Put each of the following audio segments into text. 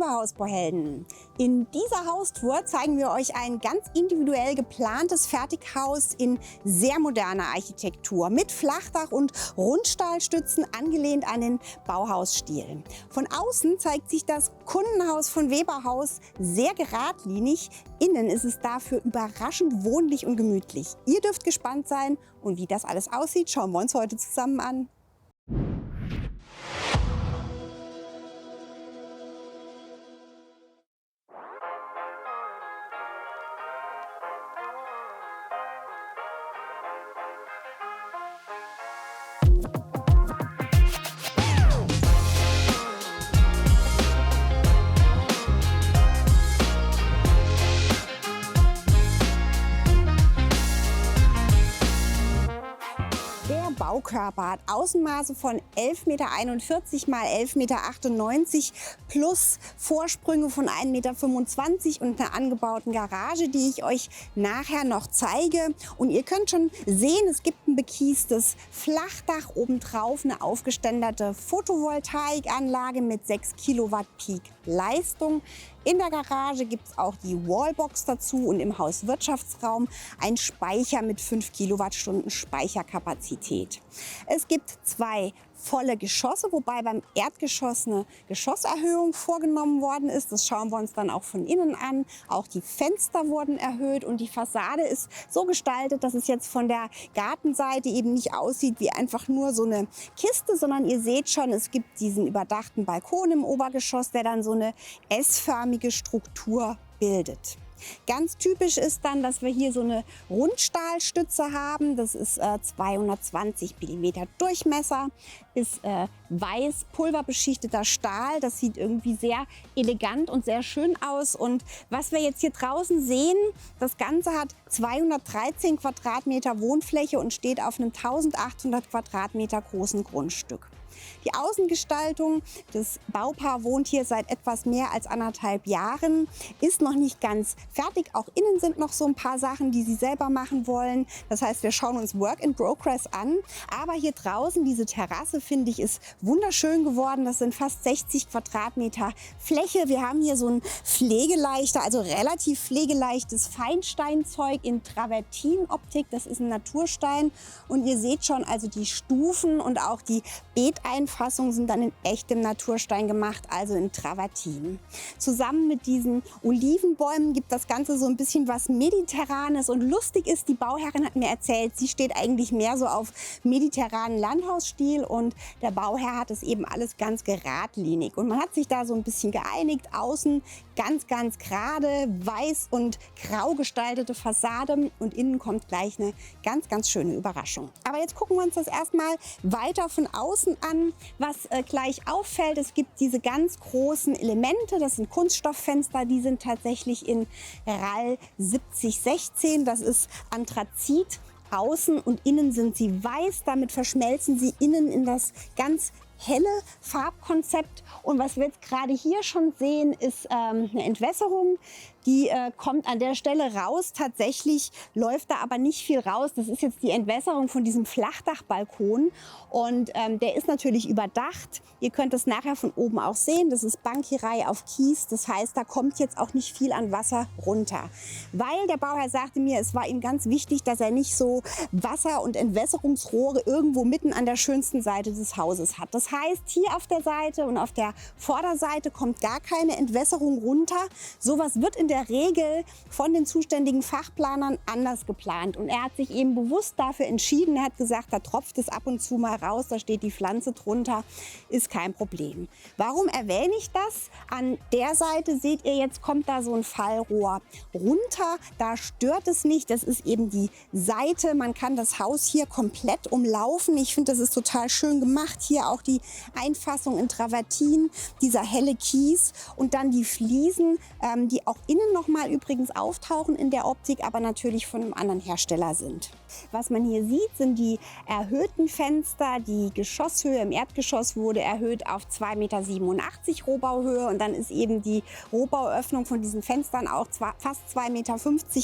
liebe Hausbauhelden, in dieser Haustour zeigen wir euch ein ganz individuell geplantes Fertighaus in sehr moderner Architektur mit Flachdach und Rundstahlstützen angelehnt an den Bauhausstil. Von außen zeigt sich das Kundenhaus von Weber-Haus sehr geradlinig. Innen ist es dafür überraschend wohnlich und gemütlich. Ihr dürft gespannt sein und wie das alles aussieht, schauen wir uns heute zusammen an. Der Baukörper hat Außenmaße von 11,41 Meter x 11,98 Meter plus Vorsprünge von 1,25 Meter und einer angebauten Garage, die ich euch nachher noch zeige. Und ihr könnt schon sehen, es gibt ein bekiestes Flachdach, obendrauf eine aufgeständerte Photovoltaikanlage mit 6 Kilowatt Peak Leistung. In der Garage gibt es auch die Wallbox dazu und im Hauswirtschaftsraum ein Speicher mit 5 Kilowattstunden Speicherkapazität. Es gibt 2 volle Geschosse, wobei beim Erdgeschoss eine Geschosserhöhung vorgenommen worden ist. Das schauen wir uns dann auch von innen an. Auch die Fenster wurden erhöht und die Fassade ist so gestaltet, dass es jetzt von der Gartenseite eben nicht aussieht wie einfach nur so eine Kiste, sondern ihr seht schon, es gibt diesen überdachten Balkon im Obergeschoss, der dann so eine S-förmige Struktur bildet. Ganz typisch ist dann, dass wir hier so eine Rundstahlstütze haben. Das ist 220 mm Durchmesser, ist weiß pulverbeschichteter Stahl. Das sieht irgendwie sehr elegant und sehr schön aus. Und was wir jetzt hier draußen sehen, das Ganze hat 213 Quadratmeter Wohnfläche und steht auf einem 1800 Quadratmeter großen Grundstück. Die Außengestaltung, das Baupaar wohnt hier seit etwas mehr als 1,5 Jahren, ist noch nicht ganz fertig. Auch innen sind noch so ein paar Sachen, die sie selber machen wollen. Das heißt, wir schauen uns Work in Progress an. Aber hier draußen, diese Terrasse, finde ich, ist wunderschön geworden. Das sind fast 60 Quadratmeter Fläche. Wir haben hier so ein pflegeleichter, also relativ pflegeleichtes Feinsteinzeug in Travertinoptik. Das ist ein Naturstein. Und ihr seht schon, also die Stufen und auch die Beeteinfassungen sind dann in echtem Naturstein gemacht, also in Travertin. Zusammen mit diesen Olivenbäumen gibt das Ganze so ein bisschen was Mediterranes. Und lustig ist, die Bauherrin hat mir erzählt, sie steht eigentlich mehr so auf mediterranen Landhausstil und der Bauherr hat es eben alles ganz geradlinig. Und man hat sich da so ein bisschen geeinigt. Außen ganz gerade, weiß und grau gestaltete Fassade und innen kommt gleich eine ganz schöne Überraschung. Aber jetzt gucken wir uns das erstmal weiter von außen an. Was gleich auffällt, es gibt diese ganz großen Elemente, das sind Kunststofffenster, die sind tatsächlich in RAL 7016, das ist Anthrazit. Außen und innen sind sie weiß, damit verschmelzen sie innen in das ganz helle Farbkonzept. Und was wir jetzt gerade hier schon sehen, ist eine Entwässerung. Die kommt an der Stelle raus. Tatsächlich läuft da aber nicht viel raus. Das ist jetzt die Entwässerung von diesem Flachdachbalkon. Und der ist natürlich überdacht. Ihr könnt es nachher von oben auch sehen. Das ist Bankierei auf Kies. Das heißt, da kommt jetzt auch nicht viel an Wasser runter. Weil der Bauherr sagte mir, es war ihm ganz wichtig, dass er nicht so Wasser- und Entwässerungsrohre irgendwo mitten an der schönsten Seite des Hauses hat. Das heißt, hier auf der Seite und auf der Vorderseite kommt gar keine Entwässerung runter. Sowas wird in der Regel von den zuständigen Fachplanern anders geplant. Und er hat sich eben bewusst dafür entschieden. Er hat gesagt, da tropft es ab und zu mal raus, da steht die Pflanze drunter, ist kein Problem. Warum erwähne ich das? An der Seite seht ihr, jetzt kommt da so ein Fallrohr runter. Da stört es nicht. Das ist eben die Seite. Man kann das Haus hier komplett umlaufen. Ich finde, das ist total schön gemacht. Hier auch die Einfassung in Travertin, dieser helle Kies und dann die Fliesen, die auch innen innen nochmal übrigens auftauchen in der Optik, aber natürlich von einem anderen Hersteller sind. Was man hier sieht, sind die erhöhten Fenster. Die Geschosshöhe im Erdgeschoss wurde erhöht auf 2,87 Meter Rohbauhöhe und dann ist eben die Rohbauöffnung von diesen Fenstern auch fast 2,50 Meter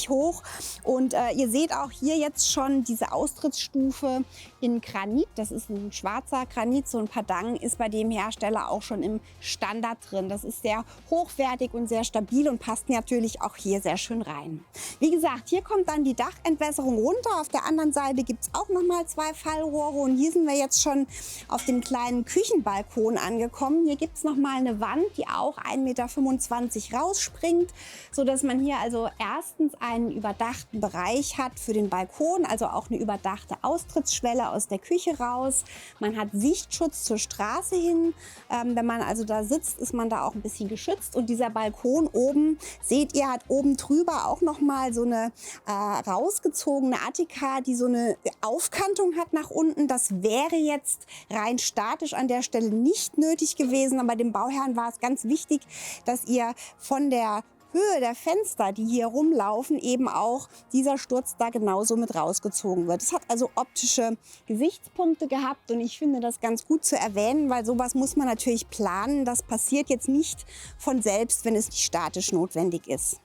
hoch. Und ihr seht auch hier jetzt schon diese Austrittsstufe in Granit. Das ist ein schwarzer Granit, so ein Padang ist bei dem Hersteller auch schon im Standard drin. Das ist sehr hochwertig und sehr stabil und passt natürlich auch hier sehr schön rein. Wie gesagt, hier kommt dann die Dachentwässerung runter. Auf der anderen Seite gibt es auch nochmal 2 Fallrohre und hier sind wir jetzt schon auf dem kleinen Küchenbalkon angekommen. Hier gibt es nochmal eine Wand, die auch 1,25 Meter rausspringt, sodass man hier also erstens einen überdachten Bereich hat für den Balkon, also auch eine überdachte Austrittsschwelle aus der Küche raus. Man hat Sichtschutz zur Straße hin. Wenn man also da sitzt, ist man da auch ein bisschen geschützt. Und dieser Balkon oben, seht ihr, hat oben drüber auch nochmal so eine rausgezogene Attika, die so eine Aufkantung hat nach unten. Das wäre jetzt rein statisch an der Stelle nicht nötig gewesen. Aber dem Bauherrn war es ganz wichtig, dass ihr von der Höhe der Fenster, die hier rumlaufen, eben auch dieser Sturz da genauso mit rausgezogen wird. Es hat also optische Gesichtspunkte gehabt und ich finde das ganz gut zu erwähnen, weil sowas muss man natürlich planen. Das passiert jetzt nicht von selbst, wenn es nicht statisch notwendig ist.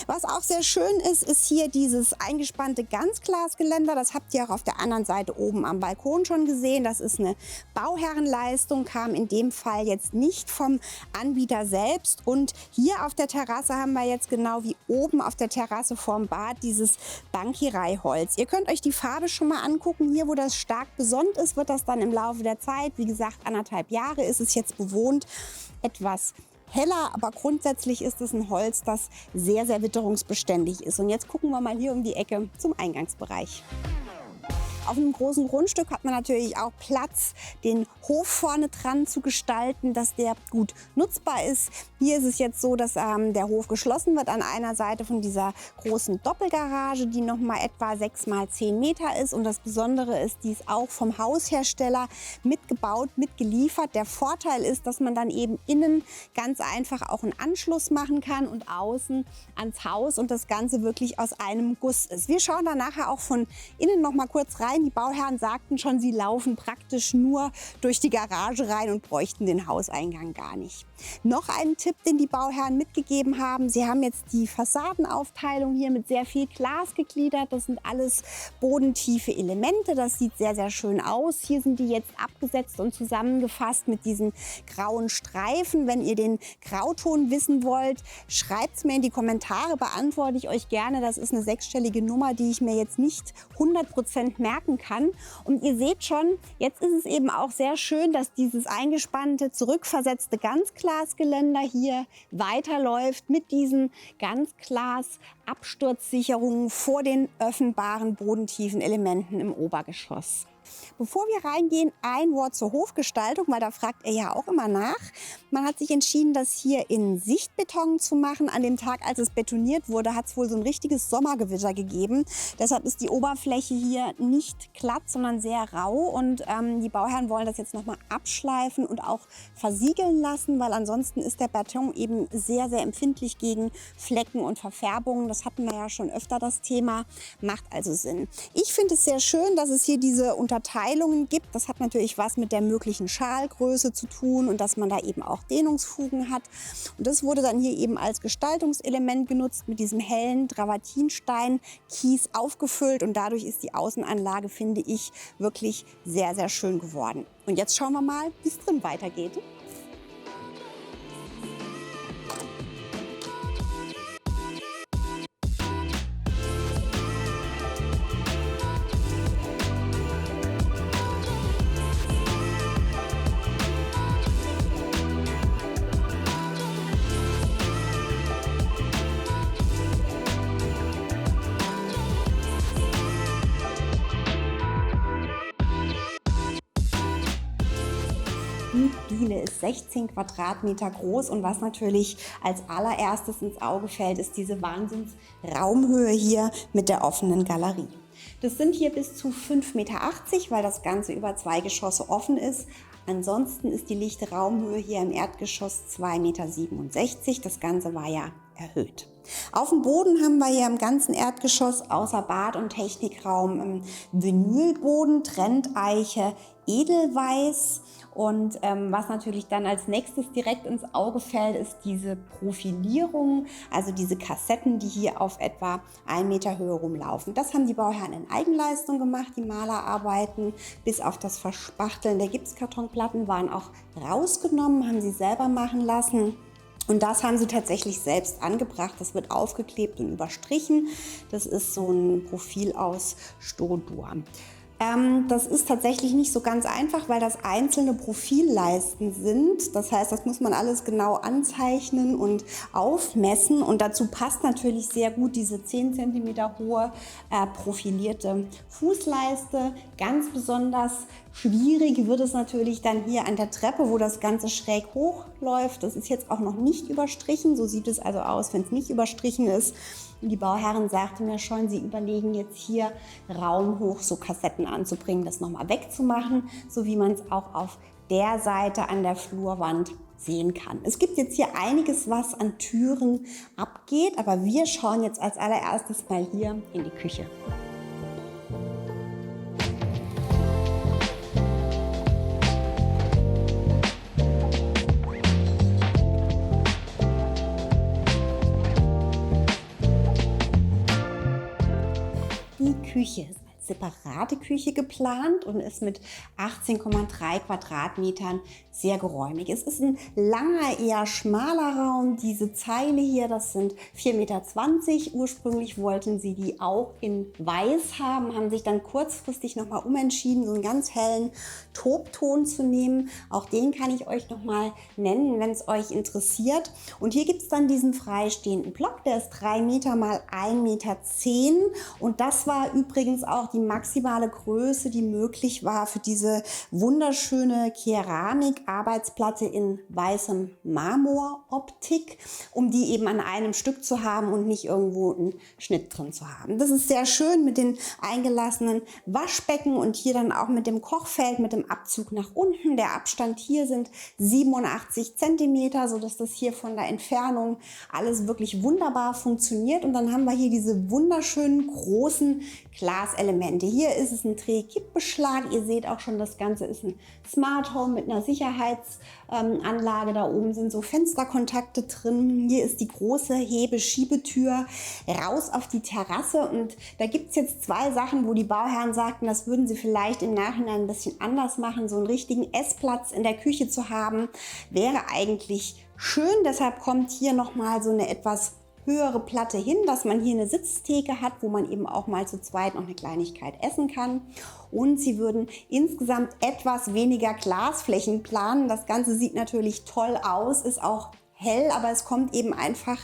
Was auch sehr schön ist, ist hier dieses eingespannte Ganzglasgeländer. Das habt ihr auch auf der anderen Seite oben am Balkon schon gesehen. Das ist eine Bauherrenleistung, kam in dem Fall jetzt nicht vom Anbieter selbst. Und hier auf der Terrasse haben wir jetzt genau wie oben auf der Terrasse vorm Bad dieses Bankireiholz. Ihr könnt euch die Farbe schon mal angucken. Hier, wo das stark besonnt ist, wird das dann im Laufe der Zeit, wie gesagt, 1,5 Jahre ist es jetzt bewohnt, etwas heller, aber grundsätzlich ist es ein Holz, das sehr, sehr witterungsbeständig ist. Und jetzt gucken wir mal hier um die Ecke zum Eingangsbereich. Auf einem großen Grundstück hat man natürlich auch Platz, den Hof vorne dran zu gestalten, dass der gut nutzbar ist. Hier ist es jetzt so, dass der Hof geschlossen wird an einer Seite von dieser großen Doppelgarage, die noch mal etwa 6 mal 10 Meter ist. Und das Besondere ist, die ist auch vom Haushersteller mitgebaut, mitgeliefert. Der Vorteil ist, dass man dann eben innen ganz einfach auch einen Anschluss machen kann und außen ans Haus und das Ganze wirklich aus einem Guss ist. Wir schauen dann nachher auch von innen noch mal kurz rein. Die Bauherren sagten schon, sie laufen praktisch nur durch die Garage rein und bräuchten den Hauseingang gar nicht. Noch einen Tipp, den die Bauherren mitgegeben haben. Sie haben jetzt die Fassadenaufteilung hier mit sehr viel Glas gegliedert. Das sind alles bodentiefe Elemente. Das sieht sehr, sehr schön aus. Hier sind die jetzt abgesetzt und zusammengefasst mit diesen grauen Streifen. Wenn ihr den Grauton wissen wollt, schreibt es mir in die Kommentare, beantworte ich euch gerne. Das ist eine 6-stellige Nummer, die ich mir jetzt nicht 100% merken kann. Und ihr seht schon, jetzt ist es eben auch sehr schön, dass dieses eingespannte, zurückversetzte Ganzglasgeländer hier weiterläuft mit diesen Ganzglas-Absturzsicherungen vor den öffnbaren bodentiefen Elementen im Obergeschoss. Bevor wir reingehen, ein Wort zur Hofgestaltung, weil da fragt er ja auch immer nach. Man hat sich entschieden, das hier in Sichtbeton zu machen. An dem Tag, als es betoniert wurde, hat es wohl so ein richtiges Sommergewitter gegeben. Deshalb ist die Oberfläche hier nicht glatt, sondern sehr rau. Und die Bauherren wollen das jetzt nochmal abschleifen und auch versiegeln lassen, weil ansonsten ist der Beton eben sehr, sehr empfindlich gegen Flecken und Verfärbungen. Das hatten wir ja schon öfter, das Thema. Macht also Sinn. Ich finde es sehr schön, dass es hier diese Unterteilungen gibt. Das hat natürlich was mit der möglichen Schalgröße zu tun und dass man da eben auch Dehnungsfugen hat. Und das wurde dann hier eben als Gestaltungselement genutzt, mit diesem hellen Travertinstein Kies aufgefüllt und dadurch ist die Außenanlage, finde ich, wirklich sehr, sehr schön geworden. Und jetzt schauen wir mal, wie es drin weitergeht. Die Diele ist 16 Quadratmeter groß und was natürlich als allererstes ins Auge fällt, ist diese Wahnsinns-Raumhöhe hier mit der offenen Galerie. Das sind hier bis zu 5,80 Meter, weil das Ganze über 2 Geschosse offen ist. Ansonsten ist die lichte Raumhöhe hier im Erdgeschoss 2,67 Meter. Das Ganze war ja erhöht. Auf dem Boden haben wir hier im ganzen Erdgeschoss außer Bad- und Technikraum Vinylboden, Trendeiche, Edelweiß. Und was natürlich dann als nächstes direkt ins Auge fällt, ist diese Profilierung, also diese Kassetten, die hier auf etwa 1 Meter Höhe rumlaufen. Das haben die Bauherren in Eigenleistung gemacht, die Malerarbeiten, bis auf das Verspachteln der Gipskartonplatten waren auch rausgenommen, haben sie selber machen lassen. Und das haben sie tatsächlich selbst angebracht. Das wird aufgeklebt und überstrichen. Das ist so ein Profil aus Styrodur. Das ist tatsächlich nicht so ganz einfach, weil das einzelne Profilleisten sind. Das heißt, das muss man alles genau anzeichnen und aufmessen. Und dazu passt natürlich sehr gut diese 10 cm hohe profilierte Fußleiste. Ganz besonders schwierig wird es natürlich dann hier an der Treppe, wo das Ganze schräg hochläuft. Das ist jetzt auch noch nicht überstrichen. So sieht es also aus, wenn es nicht überstrichen ist. Und die Bauherren sagten mir schon, sie überlegen jetzt hier raumhoch so Kassetten anzubringen, das nochmal wegzumachen, so wie man es auch auf der Seite an der Flurwand sehen kann. Es gibt jetzt hier einiges, was an Türen abgeht, aber wir schauen jetzt als allererstes mal hier in die Küche. Die Küche ist als separate Küche geplant und ist mit 18,3 Quadratmetern sehr geräumig. Es ist ein langer, eher schmaler Raum. Diese Zeile hier, das sind 4,20 Meter. Ursprünglich wollten sie die auch in Weiß haben, haben sich dann kurzfristig nochmal umentschieden, so einen ganz hellen Tobton zu nehmen. Auch den kann ich euch nochmal nennen, wenn es euch interessiert. Und hier gibt es dann diesen freistehenden Block, der ist 3 Meter mal 1,10 Meter. Und das war übrigens auch die maximale Größe, die möglich war für diese wunderschöne Keramik-Arbeitsplatte in weißem Marmoroptik, um die eben an einem Stück zu haben und nicht irgendwo einen Schnitt drin zu haben. Das ist sehr schön mit den eingelassenen Waschbecken und hier dann auch mit dem Kochfeld, mit dem Abzug nach unten. Der Abstand hier sind 87 Zentimeter, sodass das hier von der Entfernung alles wirklich wunderbar funktioniert. Und dann haben wir hier diese wunderschönen großen Glaselemente. Hier ist es ein Drehkippbeschlag. Ihr seht auch schon, das Ganze ist ein Smart Home mit einer Sicherheitsanlage. Da oben sind so Fensterkontakte drin. Hier ist die große Hebeschiebetür raus auf die Terrasse. Und da gibt es jetzt 2 Sachen, wo die Bauherren sagten, das würden sie vielleicht im Nachhinein ein bisschen anders machen. So einen richtigen Essplatz in der Küche zu haben, wäre eigentlich schön. Deshalb kommt hier nochmal so eine etwas höhere Platte hin, dass man hier eine Sitztheke hat, wo man eben auch mal zu zweit noch eine Kleinigkeit essen kann. Und sie würden insgesamt etwas weniger Glasflächen planen. Das Ganze sieht natürlich toll aus, ist auch hell, aber es kommt eben einfach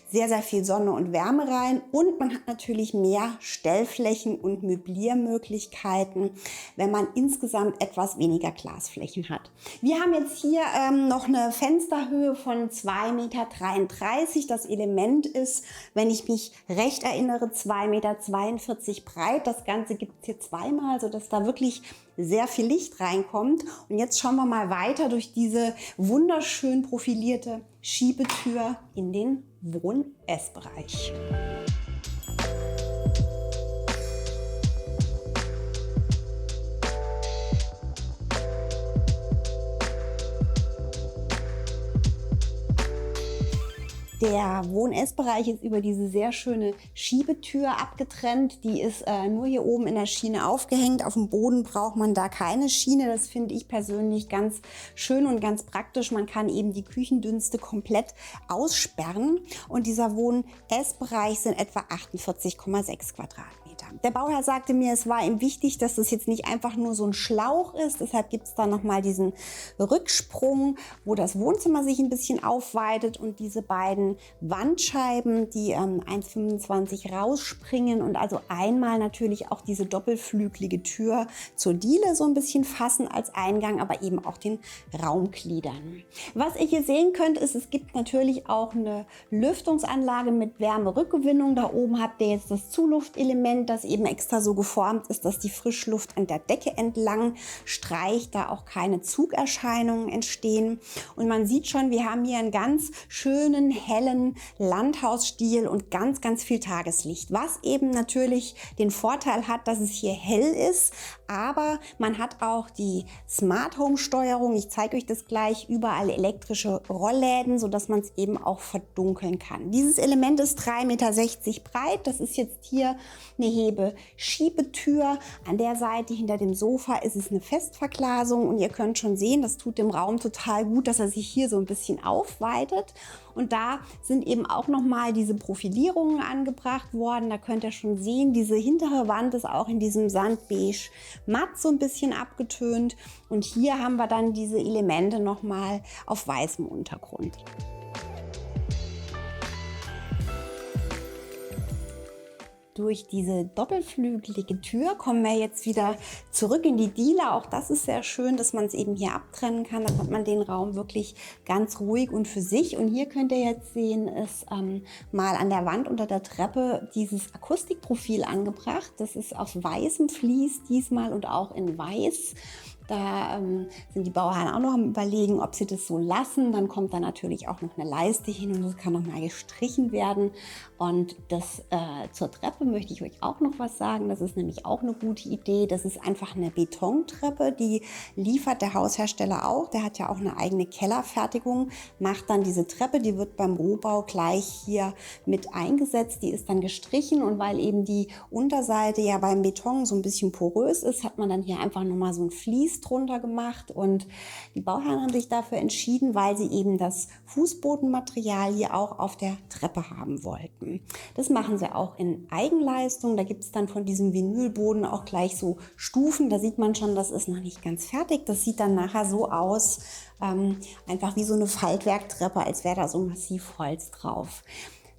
sehr, sehr viel Sonne und Wärme rein und man hat natürlich mehr Stellflächen und Möbliermöglichkeiten, wenn man insgesamt etwas weniger Glasflächen hat. Wir haben jetzt hier noch eine Fensterhöhe von 2,33 Meter. Das Element ist, wenn ich mich recht erinnere, 2,42 Meter breit. Das Ganze gibt es hier zweimal, sodass da wirklich sehr viel Licht reinkommt. Und jetzt schauen wir mal weiter durch diese wunderschön profilierte Schiebetür in den Wohn-Essbereich. Der Wohn-Essbereich ist über diese sehr schöne Schiebetür abgetrennt. Die ist nur hier oben in der Schiene aufgehängt. Auf dem Boden braucht man da keine Schiene. Das finde ich persönlich ganz schön und ganz praktisch. Man kann eben die Küchendünste komplett aussperren. Und dieser Wohn-Essbereich sind etwa 48,6 Quadratmeter. Der Bauherr sagte mir, es war ihm wichtig, dass das jetzt nicht einfach nur so ein Schlauch ist. Deshalb gibt es da nochmal diesen Rücksprung, wo das Wohnzimmer sich ein bisschen aufweitet und diese beiden Wandscheiben, die 1,25 rausspringen und also einmal natürlich auch diese doppelflügelige Tür zur Diele so ein bisschen fassen als Eingang, aber eben auch den Raum gliedern. Was ihr hier sehen könnt, ist, es gibt natürlich auch eine Lüftungsanlage mit Wärmerückgewinnung. Da oben habt ihr jetzt das Zuluftelement, das das eben extra so geformt ist, dass die Frischluft an der Decke entlang streicht, da auch keine Zugerscheinungen entstehen. Und man sieht schon, wir haben hier einen ganz schönen, hellen Landhausstil und ganz, ganz viel Tageslicht, was eben natürlich den Vorteil hat, dass es hier hell ist, aber man hat auch die Smart Home Steuerung. Ich zeige euch das gleich, überall elektrische Rollläden, sodass man es eben auch verdunkeln kann. Dieses Element ist 3,60 Meter breit. Das ist jetzt hier eine Hebeschiebetür. An der Seite hinter dem Sofa ist es eine Festverglasung und ihr könnt schon sehen, das tut dem Raum total gut, dass er sich hier so ein bisschen aufweitet. Und da sind eben auch nochmal diese Profilierungen angebracht worden. Da könnt ihr schon sehen, diese hintere Wand ist auch in diesem Sandbeige matt so ein bisschen abgetönt. Und hier haben wir dann diese Elemente nochmal auf weißem Untergrund. Durch diese doppelflügelige Tür kommen wir jetzt wieder zurück in die Diele. Auch das ist sehr schön, dass man es eben hier abtrennen kann. Dann hat man den Raum wirklich ganz ruhig und für sich. Und hier könnt ihr jetzt sehen, ist mal an der Wand unter der Treppe dieses Akustikprofil angebracht. Das ist auf weißem Vlies diesmal und auch in weiß. Da sind die Bauherren auch noch am Überlegen, ob sie das so lassen. Dann kommt da natürlich auch noch eine Leiste hin und das kann noch mal gestrichen werden. Und das zur Treppe möchte ich euch auch noch was sagen. Das ist nämlich auch eine gute Idee. Das ist einfach eine Betontreppe, die liefert der Haushersteller auch. Der hat ja auch eine eigene Kellerfertigung, macht dann diese Treppe, die wird beim Rohbau gleich hier mit eingesetzt. Die ist dann gestrichen und weil eben die Unterseite ja beim Beton so ein bisschen porös ist, hat man dann hier einfach nochmal so ein Vlies drunter gemacht und die Bauherren haben sich dafür entschieden, weil sie eben das Fußbodenmaterial hier auch auf der Treppe haben wollten. Das machen sie auch in Eigenleistung. Da gibt es dann von diesem Vinylboden auch gleich so Stufen. Da sieht man schon, das ist noch nicht ganz fertig. Das sieht dann nachher so aus, einfach wie so eine Faltwerktreppe, als wäre da so massiv Holz drauf.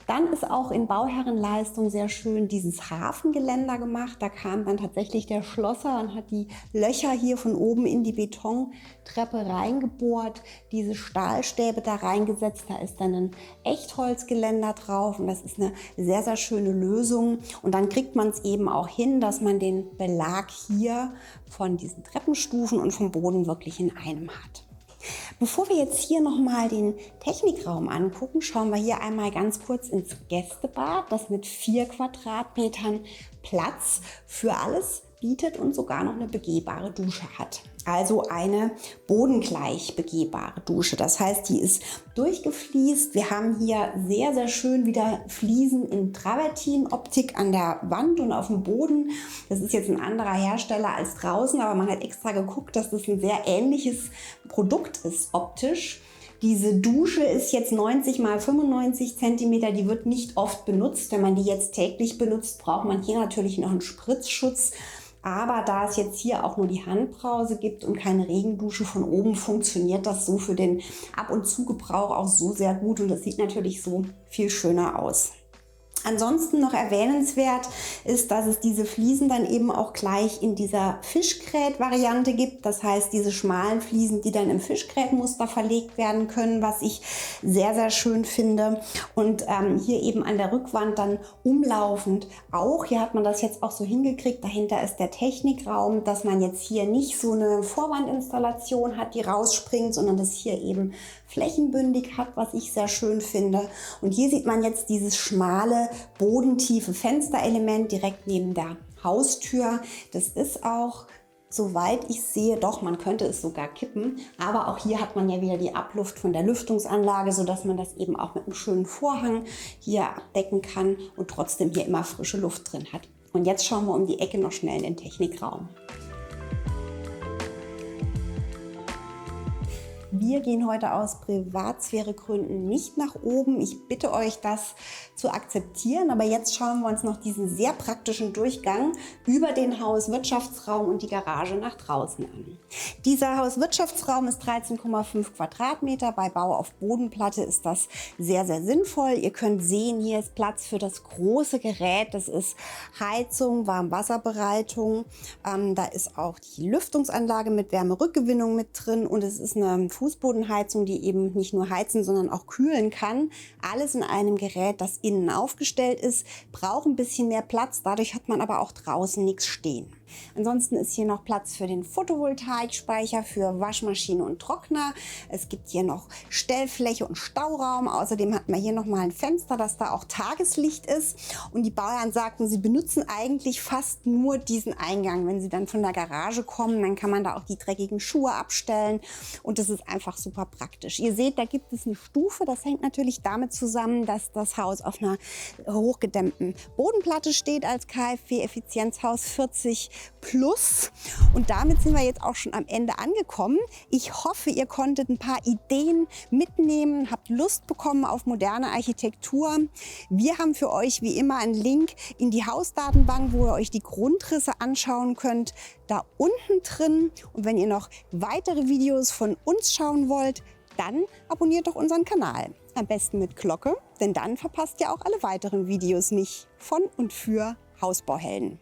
Dann ist auch in Bauherrenleistung sehr schön dieses Hafengeländer gemacht. Da kam dann tatsächlich der Schlosser und hat die Löcher hier von oben in die Betontreppe reingebohrt, diese Stahlstäbe da reingesetzt. Da ist dann ein Echtholzgeländer drauf und das ist eine sehr, sehr schöne Lösung. Und dann kriegt man es eben auch hin, dass man den Belag hier von diesen Treppenstufen und vom Boden wirklich in einem hat. Bevor wir jetzt hier nochmal den Technikraum angucken, schauen wir hier einmal ganz kurz ins Gästebad, das mit 4 Quadratmetern Platz für alles bietet und sogar noch eine begehbare Dusche hat. Also eine bodengleich begehbare Dusche. Das heißt, die ist durchgefliest. Wir haben hier sehr, sehr schön wieder Fliesen in Travertin-Optik an der Wand und auf dem Boden. Das ist jetzt ein anderer Hersteller als draußen, aber man hat extra geguckt, dass das ein sehr ähnliches Produkt ist optisch. Diese Dusche ist jetzt 90 x 95 cm, die wird nicht oft benutzt. Wenn man die jetzt täglich benutzt, braucht man hier natürlich noch einen Spritzschutz. Aber da es jetzt hier auch nur die Handbrause gibt und keine Regendusche von oben, funktioniert das so für den Ab- und Zugebrauch auch so sehr gut und das sieht natürlich so viel schöner aus. Ansonsten noch erwähnenswert ist, dass es diese Fliesen dann eben auch gleich in dieser Fischgrät-Variante gibt. Das heißt, diese schmalen Fliesen, die dann im Fischgrätmuster verlegt werden können, was ich sehr, sehr schön finde. Und hier eben an der Rückwand dann umlaufend auch. Hier hat man das jetzt auch so hingekriegt. Dahinter ist der Technikraum, dass man jetzt hier nicht so eine Vorwandinstallation hat, die rausspringt, sondern das hier eben flächenbündig hat, was ich sehr schön finde. Und hier sieht man jetzt dieses schmale, bodentiefe Fensterelement direkt neben der Haustür. Das ist auch, soweit ich sehe, doch, man könnte es sogar kippen. Aber auch hier hat man ja wieder die Abluft von der Lüftungsanlage, sodass man das eben auch mit einem schönen Vorhang hier abdecken kann und trotzdem hier immer frische Luft drin hat. Und jetzt schauen wir um die Ecke noch schnell in den Technikraum. Wir gehen heute aus Privatsphäregründen nicht nach oben. Ich bitte euch, das zu akzeptieren. Aber jetzt schauen wir uns noch diesen sehr praktischen Durchgang über den Hauswirtschaftsraum und die Garage nach draußen an. Dieser Hauswirtschaftsraum ist 13,5 Quadratmeter. Bei Bau auf Bodenplatte ist das sehr, sehr sinnvoll. Ihr könnt sehen, hier ist Platz für das große Gerät. Das ist Heizung, Warmwasserbereitung. Da ist auch die Lüftungsanlage mit Wärmerückgewinnung mit drin und es ist eine Fußbodenheizung, die eben nicht nur heizen, sondern auch kühlen kann. Alles in einem Gerät, das innen aufgestellt ist, braucht ein bisschen mehr Platz. Dadurch hat man aber auch draußen nichts stehen. Ansonsten ist hier noch Platz für den Photovoltaikspeicher, für Waschmaschine und Trockner. Es gibt hier noch Stellfläche und Stauraum. Außerdem hat man hier noch mal ein Fenster, dass da auch Tageslicht ist. Und die Bauherren sagten, sie benutzen eigentlich fast nur diesen Eingang. Wenn sie dann von der Garage kommen, dann kann man da auch die dreckigen Schuhe abstellen. Und das ist einfach super praktisch. Ihr seht, da gibt es eine Stufe. Das hängt natürlich damit zusammen, dass das Haus auf einer hochgedämmten Bodenplatte steht als KfW-Effizienzhaus 40 plus. Und damit sind wir jetzt auch schon am Ende angekommen. Ich hoffe, ihr konntet ein paar Ideen mitnehmen, habt Lust bekommen auf moderne Architektur. Wir haben für euch wie immer einen Link in die Hausdatenbank, wo ihr euch die Grundrisse anschauen könnt, da unten drin. Und wenn ihr noch weitere Videos von uns schauen wollt, dann abonniert doch unseren Kanal. Am besten mit Glocke, denn dann verpasst ihr auch alle weiteren Videos nicht von und für Hausbauhelden.